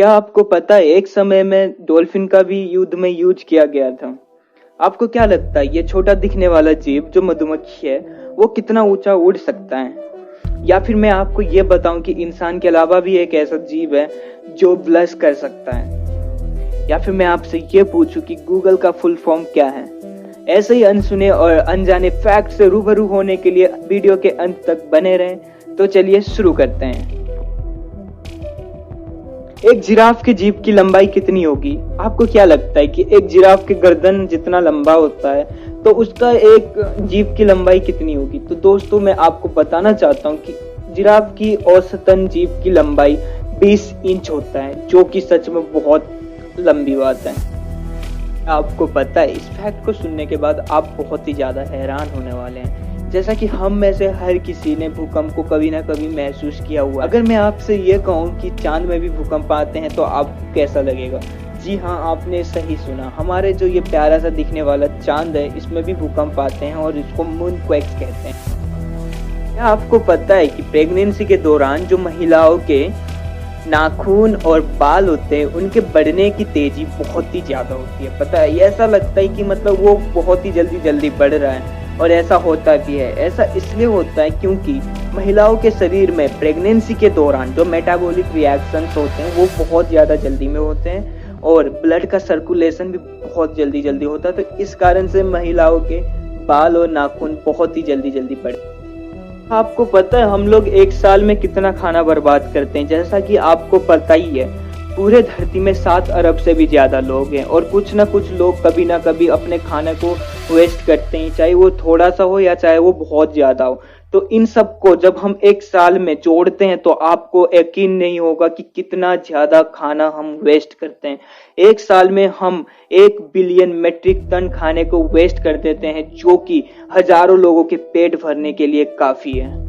क्या आपको पता है एक समय में डॉल्फिन का भी युद्ध में यूज किया गया था। आपको क्या लगता है ये छोटा दिखने वाला जीव जो मधुमक्खी है वो कितना ऊंचा उड़ सकता है? या फिर मैं आपको ये बताऊं कि इंसान के अलावा भी एक ऐसा जीव है जो ब्लश कर सकता है? या फिर मैं आपसे ये पूछूं कि गूगल का फुल फॉर्म क्या है? ऐसे ही अनसुने और अनजाने फैक्ट से रूबरू होने के लिए वीडियो के अंत तक बने रहें। तो चलिए शुरू करते हैं। एक जिराफ के जीभ की लंबाई कितनी होगी? आपको क्या लगता है कि एक जिराफ के गर्दन जितना लंबा होता है तो उसका एक जीभ की लंबाई कितनी होगी? तो दोस्तों मैं आपको बताना चाहता हूँ कि जिराफ की औसतन जीभ की लंबाई 20 इंच होता है, जो कि सच में बहुत लंबी बात है। आपको पता है इस फैक्ट को सुनने के बाद आप बहुत ही ज्यादा हैरान होने वाले हैं। जैसा कि हम में से हर किसी ने भूकंप को कभी ना कभी महसूस किया हुआ। अगर मैं आपसे ये कहूँ कि चांद में भी भूकंप आते हैं तो आपको कैसा लगेगा? जी हाँ, आपने सही सुना। हमारे जो ये प्यारा सा दिखने वाला चांद है इसमें भी भूकंप आते हैं और इसको मूनक्वेक्स कहते हैं। क्या आपको पता है कि प्रेगनेंसी के दौरान जो महिलाओं के नाखून और बाल होते हैं उनके बढ़ने की तेजी बहुत ही ज्यादा होती है। पता है, ऐसा लगता है कि मतलब वो बहुत ही जल्दी बढ़ रहा है, और ऐसा होता भी है। ऐसा इसलिए होता है क्योंकि महिलाओं के शरीर में प्रेगनेंसी के दौरान जो मेटाबॉलिक रिएक्शंस होते हैं वो बहुत ज़्यादा जल्दी में होते हैं और ब्लड का सर्कुलेशन भी बहुत जल्दी होता है। तो इस कारण से महिलाओं के बाल और नाखून बहुत ही जल्दी बढ़ते हैं। आपको पता है हम लोग एक साल में कितना खाना बर्बाद करते हैं? जैसा कि आपको पता ही है पूरे धरती में 7 अरब से भी ज्यादा लोग हैं और कुछ ना कुछ लोग कभी ना कभी अपने खाने को वेस्ट करते हैं, चाहे वो थोड़ा सा हो या चाहे वो बहुत ज्यादा हो। तो इन सब को जब हम एक साल में जोड़ते हैं तो आपको यकीन नहीं होगा कि कितना ज्यादा खाना हम वेस्ट करते हैं। एक साल में हम 1 बिलियन मेट्रिक टन खाने को वेस्ट कर देते हैं, जो कि हजारों लोगों के पेट भरने के लिए काफी है।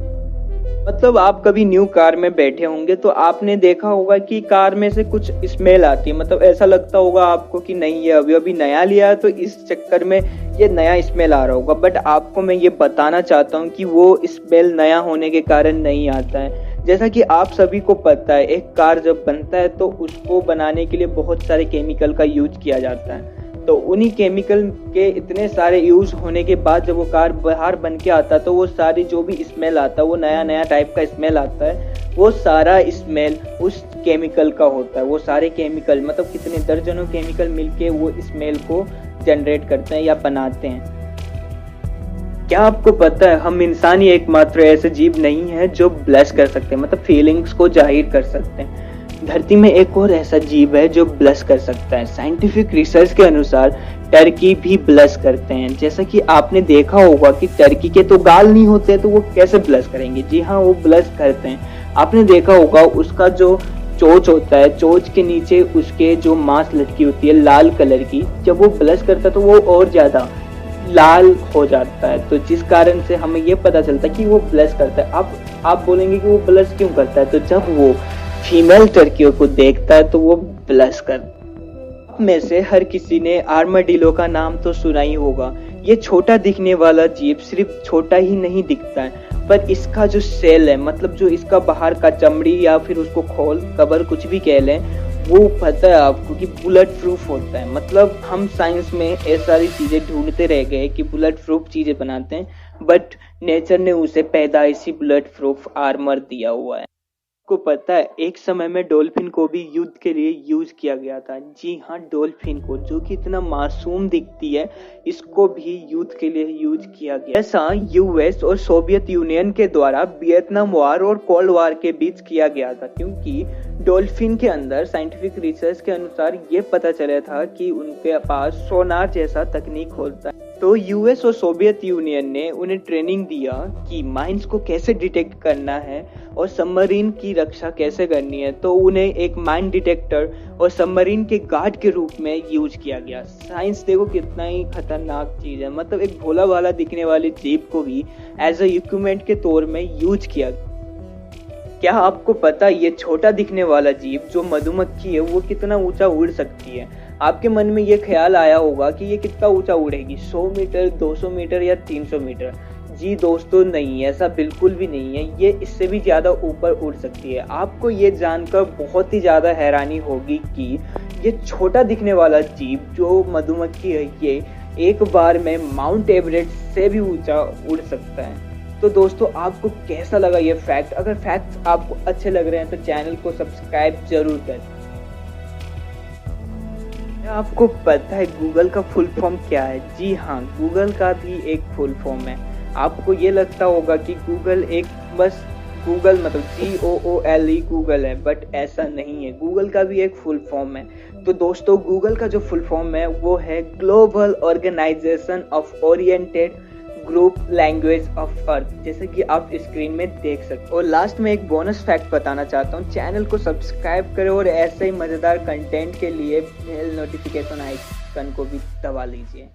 मतलब आप कभी न्यू कार में बैठे होंगे तो आपने देखा होगा कि कार में से कुछ स्मेल आती है। मतलब ऐसा लगता होगा आपको कि नहीं, ये अभी नया लिया है तो इस चक्कर में ये नया स्मेल आ रहा होगा। बट आपको मैं ये बताना चाहता हूँ कि वो स्मेल नया होने के कारण नहीं आता है। जैसा कि आप सभी को पता है एक कार जब बनता है तो उसको बनाने के लिए बहुत सारे केमिकल का यूज किया जाता है। तो उन्हीं केमिकल के इतने सारे यूज होने के बाद जब वो कार बाहर बन के आता है तो वो सारी जो भी स्मेल आता है, वो नया टाइप का स्मेल आता है, वो सारा स्मेल उस केमिकल का होता है। वो सारे केमिकल मतलब कितने दर्जनों केमिकल मिलके वो स्मेल को जनरेट करते हैं या बनाते हैं। क्या आपको पता है हम इंसान ही एकमात्र ऐसे जीव नहीं है जो ब्लश कर सकते हैं, मतलब फीलिंग्स को जाहिर कर सकते हैं। धरती में एक और ऐसा जीव है जो ब्लश कर सकता है। साइंटिफिक रिसर्च के अनुसार टर्की भी ब्लश करते हैं। जैसा कि आपने देखा होगा कि टर्की के तो गाल नहीं होते तो वो कैसे ब्लश करेंगे? जी हाँ, वो ब्लश करते हैं। आपने देखा होगा उसका जो चोंच होता है, चोंच के नीचे उसके जो मांस लटकी होती है लाल कलर की, जब वो ब्लश करता है तो वो और ज्यादा लाल हो जाता है। तो जिस कारण से हमें ये पता चलता है कि वो ब्लश करता है। अब आप बोलेंगे कि वो ब्लश क्यों करता है? तो जब वो फीमेल टर्कियों को देखता है तो वो ब्लश करता है। में से हर किसी ने आर्माडिलो का नाम तो सुना ही होगा। ये छोटा दिखने वाला जीव सिर्फ छोटा ही नहीं दिखता है, पर इसका जो सेल है, मतलब जो इसका बाहर का चमड़ी या फिर उसको खोल कबर कुछ भी कह लें, वो पता है आपको कि बुलेट प्रूफ होता है। मतलब हम साइंस में ऐसी सारी चीजें ढूंढते रह गए कि बुलेट प्रूफ चीजें बनाते हैं, बट नेचर ने उसे पैदाइशी बुलेट प्रूफ आर्मर दिया हुआ है। को पता है एक समय में डॉल्फिन को भी युद्ध के लिए यूज किया गया था। जी हाँ, डॉल्फिन को, जो कि इतना मासूम दिखती है, इसको भी युद्ध के लिए यूज किया गया। ऐसा यूएस और सोवियत यूनियन के द्वारा वियतनाम वॉर और कोल्ड वॉर के बीच किया गया था, क्योंकि डॉल्फिन के अंदर साइंटिफिक रिसर्च के अनुसार ये पता चला था कि उनके पास सोनार जैसा तकनीक होता है। तो यूएस और सोवियत यूनियन ने उन्हें ट्रेनिंग दिया कि माइंस को कैसे डिटेक्ट करना है और सबमरीन की रक्षा कैसे करनी है। तो उन्हें एक माइन डिटेक्टर और सबमरीन के गार्ड के रूप में यूज किया गया। साइंस देखो कितना ही खतरनाक चीज है। मतलब एक भोला भाला दिखने वाले जीव को भी एज ए इक्विपमेंट के तौर में यूज किया गया। क्या आपको पता ये छोटा दिखने वाला जीव जो मधुमक्खी है वो कितना ऊंचा उड़ सकती है? आपके मन में ये ख्याल आया होगा कि ये कितना ऊंचा उड़ेगी, 100 मीटर, 200 मीटर या 300 मीटर? जी दोस्तों, नहीं, ऐसा बिल्कुल भी नहीं है। ये इससे भी ज़्यादा ऊपर उड़ सकती है। आपको ये जानकर बहुत ही ज़्यादा हैरानी होगी कि ये छोटा दिखने वाला जीव जो मधुमक्खी है, ये एक बार में माउंट एवरेस्ट से भी ऊंचा उड़ सकता है। तो दोस्तों, आपको कैसा लगा ये फैक्ट? अगर फैक्ट्स आपको अच्छे लग रहे हैं तो चैनल को सब्सक्राइब जरूर करें। आपको पता है गूगल का फुल फॉर्म क्या है? जी हाँ, गूगल का भी एक फुल फॉर्म है। आपको ये लगता होगा कि गूगल एक बस गूगल मतलब GOOLE गूगल है, बट ऐसा नहीं है। गूगल का भी एक फुल फॉर्म है। तो दोस्तों, गूगल का जो फुल फॉर्म है वो है global organization of oriented group language of earth, जैसे कि आप स्क्रीन में देख सकते हो। और लास्ट में एक बोनस फैक्ट बताना चाहता हूँ, चैनल को सब्सक्राइब करें और ऐसे ही मजेदार कंटेंट के लिए बेल नोटिफिकेशन आइकन को भी दबा लीजिए।